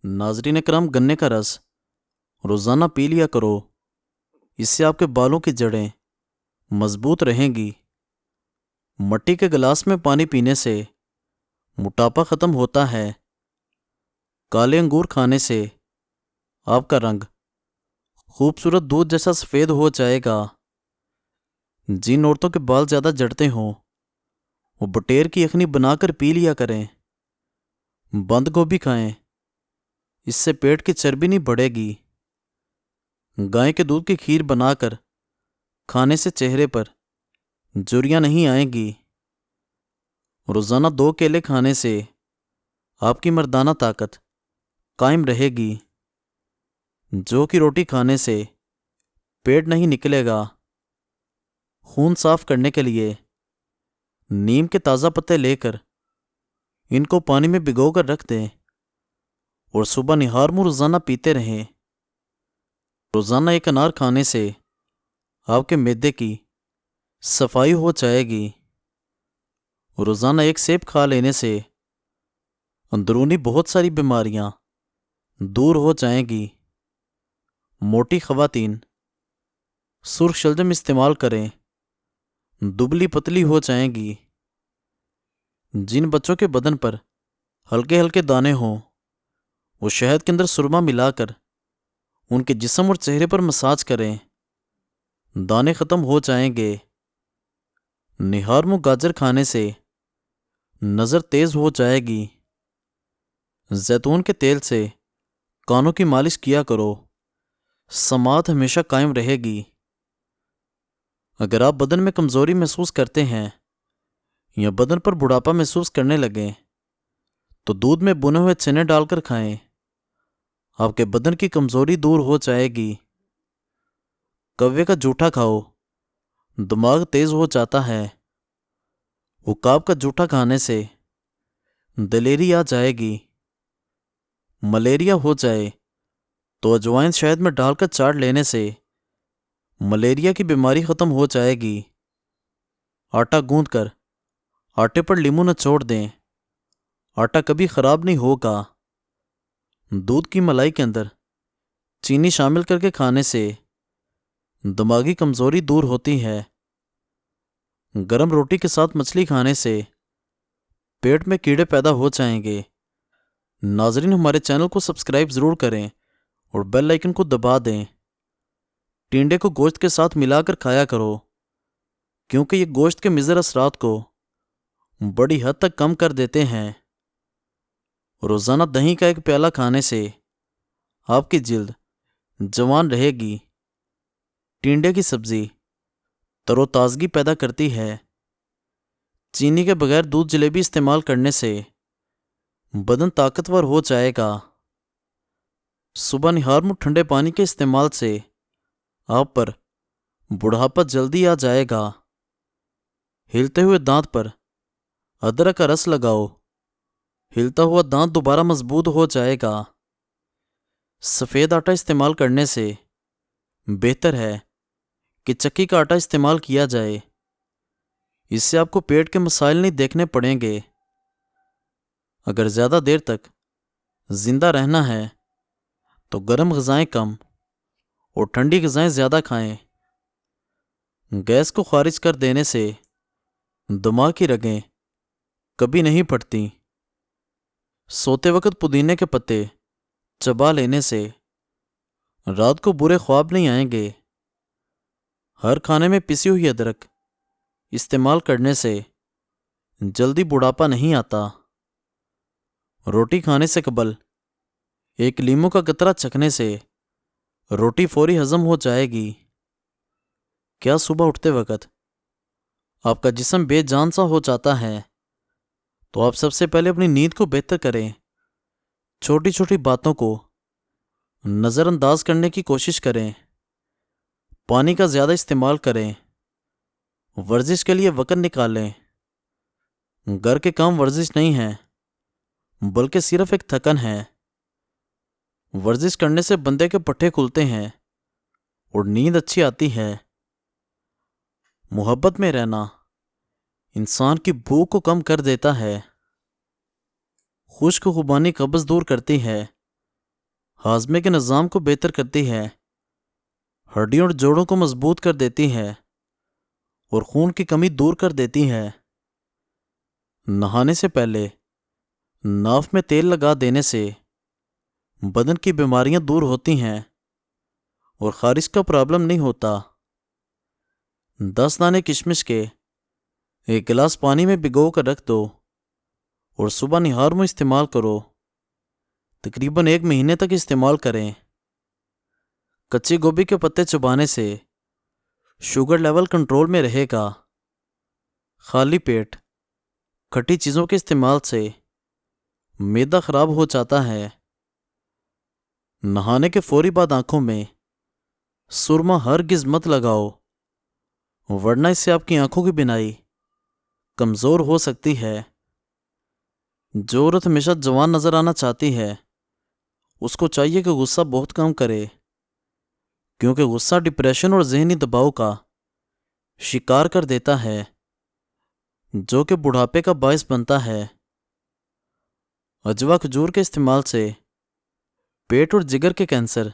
ناظرین کرام، گنے کا رس روزانہ پی لیا کرو، اس سے آپ کے بالوں کی جڑیں مضبوط رہیں گی۔ مٹی کے گلاس میں پانی پینے سے موٹاپا ختم ہوتا ہے۔ کالے انگور کھانے سے آپ کا رنگ خوبصورت دودھ جیسا سفید ہو جائے گا۔ جن عورتوں کے بال زیادہ جڑتے ہوں وہ بٹیر کی یخنی بنا کر پی لیا کریں۔ بند گوبھی کھائیں، اس سے پیٹ کی چربی نہیں بڑھے گی۔ گائے کے دودھ کی کھیر بنا کر کھانے سے چہرے پر جھریاں نہیں آئیں گی۔ روزانہ 2 کیلے کھانے سے آپ کی مردانہ طاقت قائم رہے گی۔ جو کی روٹی کھانے سے پیٹ نہیں نکلے گا۔ خون صاف کرنے کے لیے نیم کے تازہ پتے لے کر ان کو پانی میں بھگو کر رکھ دیں اور صبح نہار منہ روزانہ پیتے رہیں۔ روزانہ 1 انار کھانے سے آپ کے معدے کی صفائی ہو جائے گی۔ روزانہ 1 سیب کھا لینے سے اندرونی بہت ساری بیماریاں دور ہو جائیں گی۔ موٹی خواتین سرخ شلجم استعمال کریں، دبلی پتلی ہو جائیں گی۔ جن بچوں کے بدن پر ہلکے ہلکے دانے ہوں وہ شہد کے اندر سرما ملا کر ان کے جسم اور چہرے پر مساج کریں، دانے ختم ہو جائیں گے۔ نہار منہ گاجر کھانے سے نظر تیز ہو جائے گی۔ زیتون کے تیل سے کانوں کی مالش کیا کرو، سماعت ہمیشہ قائم رہے گی۔ اگر آپ بدن میں کمزوری محسوس کرتے ہیں یا بدن پر بڑھاپا محسوس کرنے لگیں تو دودھ میں بنے ہوئے چنے ڈال کر کھائیں، آپ کے بدن کی کمزوری دور ہو جائے گی۔ کوے کا جوٹا کھاؤ، دماغ تیز ہو جاتا ہے۔ عقاب کا جوٹا کھانے سے دلیری آ جائے گی۔ ملیریا ہو جائے تو اجوائن شہد میں ڈال کر چاٹ لینے سے ملیریا کی بیماری ختم ہو جائے گی۔ آٹا گوندھ کر آٹے پر لیموں نچوڑ دیں، آٹا کبھی خراب نہیں ہوگا۔ دودھ کی ملائی کے اندر چینی شامل کر کے کھانے سے دماغی کمزوری دور ہوتی ہے۔ گرم روٹی کے ساتھ مچھلی کھانے سے پیٹ میں کیڑے پیدا ہو جائیں گے۔ ناظرین، ہمارے چینل کو سبسکرائب ضرور کریں اور بیل آئیکن کو دبا دیں۔ ٹینڈے کو گوشت کے ساتھ ملا کر کھایا کرو، کیونکہ یہ گوشت کے مضر اثرات کو بڑی حد تک کم کر دیتے ہیں۔ روزانہ دہی کا 1 پیالہ کھانے سے آپ کی جلد جوان رہے گی۔ ٹینڈے کی سبزی تر و تازگی پیدا کرتی ہے۔ چینی کے بغیر دودھ جلیبی استعمال کرنے سے بدن طاقتور ہو جائے گا۔ صبح نہار منہ ٹھنڈے پانی کے استعمال سے آپ پر بڑھاپا جلدی آ جائے گا۔ ہلتے ہوئے دانت پر ادرک کا رس لگاؤ، ہلتا ہوا دانت دوبارہ مضبوط ہو جائے گا۔ سفید آٹا استعمال کرنے سے بہتر ہے کہ چکی کا آٹا استعمال کیا جائے، اس سے آپ کو پیٹ کے مسائل نہیں دیکھنے پڑیں گے۔ اگر زیادہ دیر تک زندہ رہنا ہے تو گرم غذائیں کم اور ٹھنڈی غذائیں زیادہ کھائیں۔ گیس کو خارج کر دینے سے دماغ کی رگیں کبھی نہیں پھٹتی۔ سوتے وقت پودینے کے پتے چبا لینے سے رات کو برے خواب نہیں آئیں گے۔ ہر کھانے میں پسی ہوئی ادرک استعمال کرنے سے جلدی بڑھاپا نہیں آتا۔ روٹی کھانے سے قبل 1 لیموں کا قطرہ چکھنے سے روٹی فوری ہضم ہو جائے گی۔ کیا صبح اٹھتے وقت آپ کا جسم بے جان سا ہو جاتا ہے تو آپ سب سے پہلے اپنی نیند کو بہتر کریں۔ چھوٹی چھوٹی باتوں کو نظر انداز کرنے کی کوشش کریں۔ پانی کا زیادہ استعمال کریں۔ ورزش کے لیے وقت نکالیں۔ گھر کے کام ورزش نہیں ہے بلکہ صرف ایک تھکن ہے۔ ورزش کرنے سے بندے کے پٹھے کھلتے ہیں اور نیند اچھی آتی ہے۔ محبت میں رہنا انسان کی بھوک کو کم کر دیتا ہے۔ خشک زبانی قبض دور کرتی ہے ہاضمے کے نظام کو بہتر کرتی ہے، ہڈیوں اور جوڑوں کو مضبوط کر دیتی ہے اور خون کی کمی دور کر دیتی ہے۔ نہانے سے پہلے ناف میں تیل لگا دینے سے بدن کی بیماریاں دور ہوتی ہیں اور خارش کا پرابلم نہیں ہوتا۔ 10 دانے کشمش کے ایک گلاس پانی میں بھگو کر رکھ دو اور صبح نہار میں استعمال کرو۔ تقریباً 1 مہینے تک استعمال کریں۔ کچی گوبھی کے پتے چبانے سے شوگر لیول کنٹرول میں رہے گا۔ خالی پیٹ کھٹی چیزوں کے استعمال سے معدہ خراب ہو جاتا ہے۔ نہانے کے فوری بعد آنکھوں میں سرما ہرگز مت لگاؤ، ورنہ اس سے آپ کی آنکھوں کی بینائی کمزور ہو سکتی ہے۔ جو عورت ہمیشہ جوان نظر آنا چاہتی ہے اس کو چاہیے کہ غصہ بہت کم کرے، کیونکہ غصہ ڈپریشن اور ذہنی دباؤ کا شکار کر دیتا ہے، جو کہ بڑھاپے کا باعث بنتا ہے۔ عجوا کھجور کے استعمال سے پیٹ اور جگر کے کینسر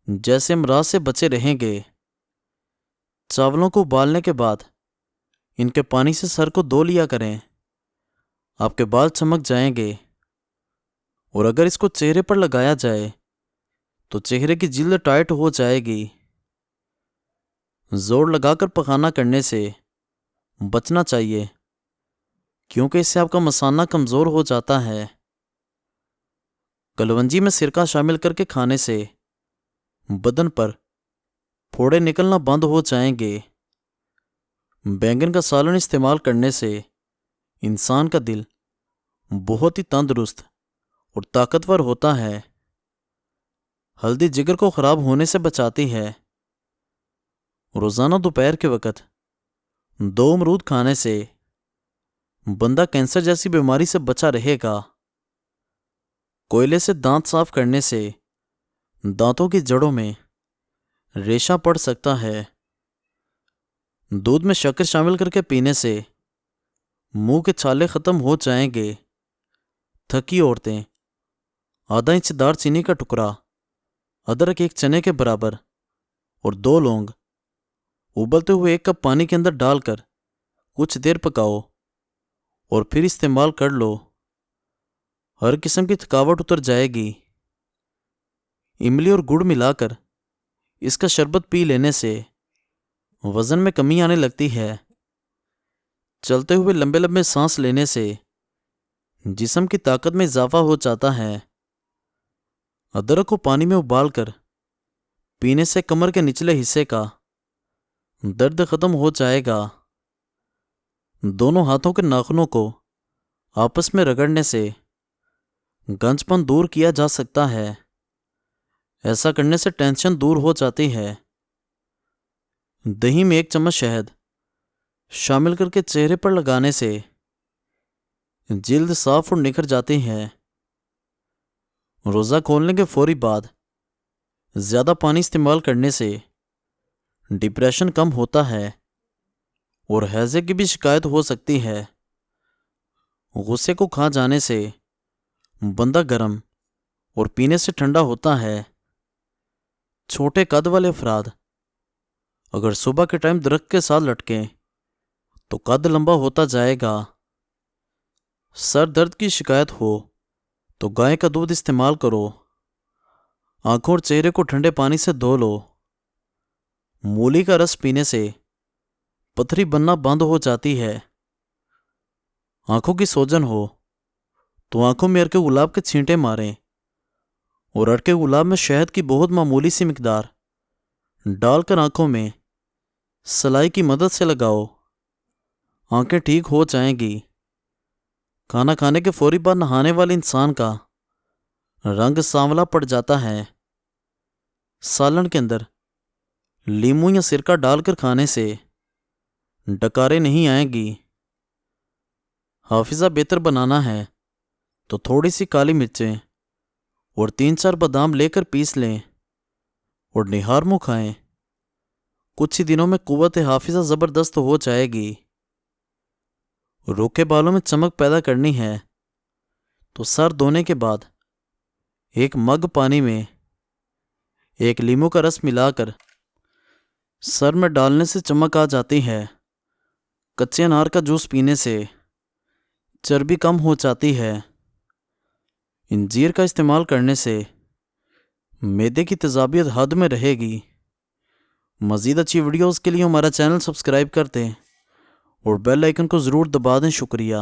جیسے امراض سے بچے رہیں گے۔ چاولوں کو ابالنے کے بعد ان کے پانی سے سر کو دھو لیا کریں، آپ کے بال چمک جائیں گے۔ اور اگر اس کو چہرے پر لگایا جائے تو چہرے کی جلد ٹائٹ ہو جائے گی۔ زور لگا کر پخانا کرنے سے بچنا چاہیے، کیونکہ اس سے آپ کا مثانہ کمزور ہو جاتا ہے۔ کلونجی میں سرکہ شامل کر کے کھانے سے بدن پر پھوڑے نکلنا بند ہو جائیں گے۔ بینگن کا سالن استعمال کرنے سے انسان کا دل بہت ہی تندرست اور طاقتور ہوتا ہے۔ ہلدی جگر کو خراب ہونے سے بچاتی ہے۔ روزانہ دوپہر کے وقت 2 امرود کھانے سے بندہ کینسر جیسی بیماری سے بچا رہے گا۔ کوئلے سے دانت صاف کرنے سے دانتوں کی جڑوں میں ریشہ پڑ سکتا ہے۔ دودھ میں شکر شامل کر کے پینے سے منہ کے چھالے ختم ہو جائیں گے۔ تھکی عورتیں ½ انچ دار چینی کا ٹکڑا، ادرک 1 چنے کے برابر اور 2 لونگ ابلتے ہوئے 1 کپ پانی کے اندر ڈال کر کچھ دیر پکاؤ اور پھر استعمال کر لو۔ ہر قسم کی تھکاوٹ اتر جائے گی۔ املی اور گڑ ملا کر اس کا شربت پی لینے سے وزن میں کمی آنے لگتی ہے۔ چلتے ہوئے لمبے لمبے سانس لینے سے جسم کی طاقت میں اضافہ ہو جاتا ہے۔ ادرک کو پانی میں ابال کر پینے سے کمر کے نچلے حصے کا درد ختم ہو جائے گا۔ دونوں ہاتھوں کے ناخنوں کو آپس میں رگڑنے سے گنج پن دور کیا جا سکتا ہے۔ ایسا کرنے سے ٹینشن دور ہو جاتی ہے۔ دہی میں 1 چمچ شہد شامل کر کے چہرے پر لگانے سے جلد صاف اور نکھر جاتی ہے۔ روزہ کھولنے کے فوری بعد زیادہ پانی استعمال کرنے سے ڈپریشن کم ہوتا ہے اور ہیضے کی بھی شکایت ہو سکتی ہے۔ غصے کو کھا جانے سے بندہ گرم اور پینے سے ٹھنڈا ہوتا ہے۔ چھوٹے قد والے افراد اگر صبح کے ٹائم درخت کے ساتھ لٹکیں تو قد لمبا ہوتا جائے گا۔ سر درد کی شکایت ہو تو گائے کا دودھ استعمال کرو۔ آنکھوں اور چہرے کو ٹھنڈے پانی سے دھو لو۔ مولی کا رس پینے سے پتھری بننا بند ہو جاتی ہے۔ آنکھوں کی سوجن ہو تو آنکھوں میں ارکے گلاب کے چھینٹے ماریں اور ارکے گلاب میں شہد کی بہت معمولی سی مقدار ڈال کر آنکھوں میں سلائی کی مدد سے لگاؤ۔ آنکھیں ٹھیک ہو جائیں گی۔ کھانا کھانے کے فوری بعد نہانے والے انسان کا رنگ سانولا پڑ جاتا ہے۔ سالن کے اندر لیموں یا سرکہ ڈال کر کھانے سے ڈکاریں نہیں آئیں گی۔ حافظہ بہتر بنانا ہے تو تھوڑی سی کالی مرچیں اور 3-4 بادام لے کر پیس لیں اور نہار منہ کھائیں۔ کچھ ہی دنوں میں قوت حافظہ زبردست ہو جائے گی۔ روکھے بالوں میں چمک پیدا کرنی ہے تو سر دھونے کے بعد ایک مگ پانی میں ایک لیموں کا رس ملا کر سر میں ڈالنے سے چمک آ جاتی ہے۔ کچے انار کا جوس پینے سے چربی کم ہو جاتی ہے۔ انجیر کا استعمال کرنے سے معدے کی تیزابیت حد میں رہے گی۔ مزید اچھی ویڈیوز کے لیے ہمارا چینل سبسکرائب کر دیں اور بیل آئیکن کو ضرور دبا دیں۔ شکریہ۔